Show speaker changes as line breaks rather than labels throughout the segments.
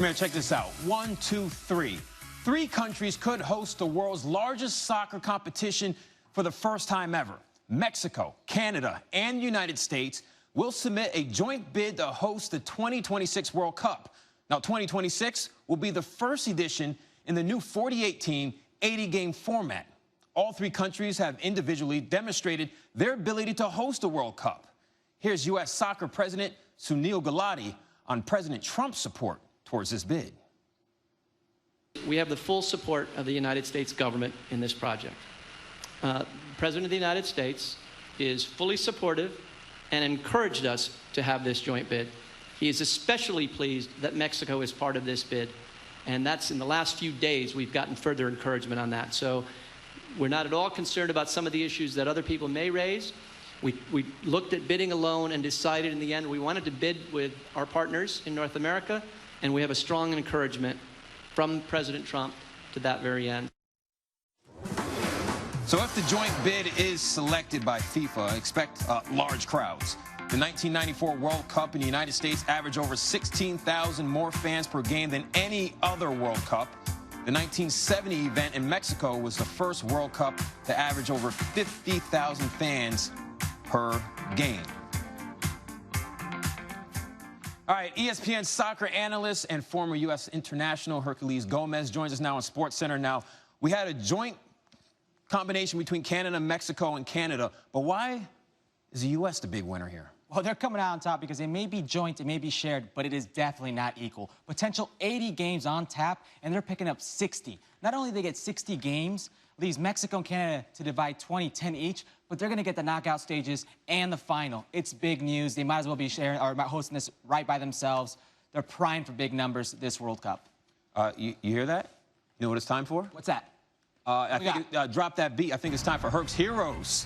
Man, check this out. 1, 2, 3. 3 countries could host the world's largest soccer competition for the first time ever. Mexico, Canada, and the United States will submit a joint bid to host the 2026 World Cup. Now, 2026 will be the first edition in the new 48-team, 80-game format. All 3 countries have individually demonstrated their ability to host a World Cup. Here's U.S. Soccer President Sunil Gulati on President Trump's support towards this bid.
We have the full support of the United States government in this project. The President of the United States is fully supportive and encouraged us to have this joint bid. He is especially pleased that Mexico is part of this bid, and that's in the last few days we've gotten further encouragement on that. So we're not at all concerned about some of the issues that other people may raise. We looked at bidding alone and decided in the end we wanted to bid with our partners in North America, and we have a strong encouragement from President Trump to that very end.
So if the joint bid is selected by FIFA, expect large crowds. The 1994 World Cup in the United States averaged over 16,000 more fans per game than any other World Cup. The 1970 event in Mexico was the first World Cup to average over 50,000 fans per game. All right, ESPN soccer analyst and former U.S. international Herculez Gomez joins us now on SportsCenter. Now, we had a joint combination between Canada, Mexico, and Canada, but why is the U.S. the big winner here?
Well, they're coming out on top because it may be joint, it may be shared, but it is definitely not equal. Potential 80 games on tap, and they're picking up 60. Not only do they get 60 games, leaves Mexico and Canada to divide 20, 10 each, but they're going to get the knockout stages and the final. It's big news. They might as well be sharing or hosting this right by themselves. They're primed for big numbers this World Cup.
You hear that? You know what it's time for?
What's that?
I think drop that beat. I think it's time for Hercz Heroes.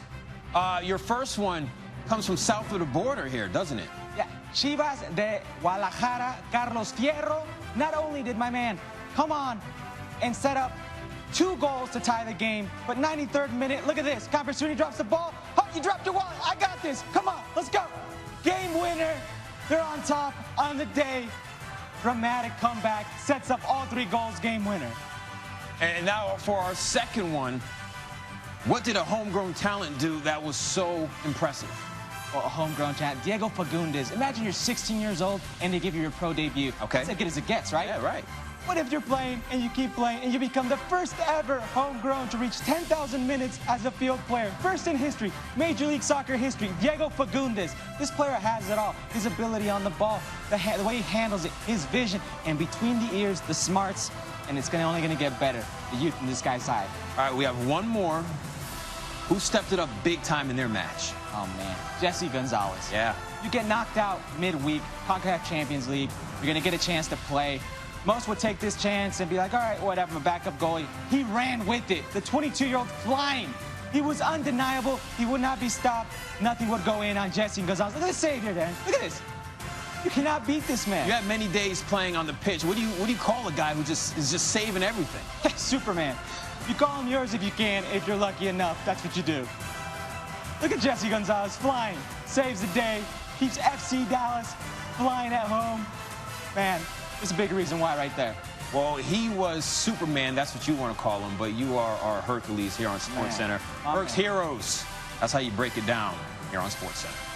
Your first one comes from south of the border here, doesn't it?
Yeah, Chivas de Guadalajara, Carlos Fierro. Not only did my man come on and set up 2 goals to tie the game, but 93rd minute, look at this. Conversuni drops the ball. Oh, you dropped your wallet. I got this. Come on, let's go. Game winner. They're on top on the day. Dramatic comeback. Sets up all 3 goals. Game winner.
And now for our second one, what did a homegrown talent do that was so impressive?
Well, a homegrown talent, Diego Fagundes. Imagine you're 16 years old and they give you your pro debut.
Okay.
That's as good as it gets, right?
Yeah, right.
What if you're playing and you keep playing and you become the first ever homegrown to reach 10,000 minutes as a field player? First in history, Major League Soccer history, Diego Fagundes. This player has it all. His ability on the ball, the way he handles it, his vision, and between the ears, the smarts, and it's only going to get better. The youth in this guy's side.
All right, we have one more. Who stepped it up big time in their match?
Oh, man. Jesse Gonzalez.
Yeah.
You get knocked out midweek, CONCACAF Champions League. You're going to get a chance to play. Most would take this chance and be like, all right, whatever, I'm a backup goalie. He ran with it. The 22-year-old flying. He was undeniable. He would not be stopped. Nothing would go in on Jesse Gonzalez. Look at this save here, Dan. Look at this. You cannot beat this man.
You have many days playing on the pitch. What do you call a guy who is just saving everything?
Superman. You call him yours if you can, if you're lucky enough. That's what you do. Look at Jesse Gonzalez flying. Saves the day. Keeps FC Dallas flying at home. Man, there's a big reason why right there.
Well, he was Superman. That's what you want to call him. But you are our Hercules here on SportsCenter. Hercz Heroes. That's how you break it down here on SportsCenter.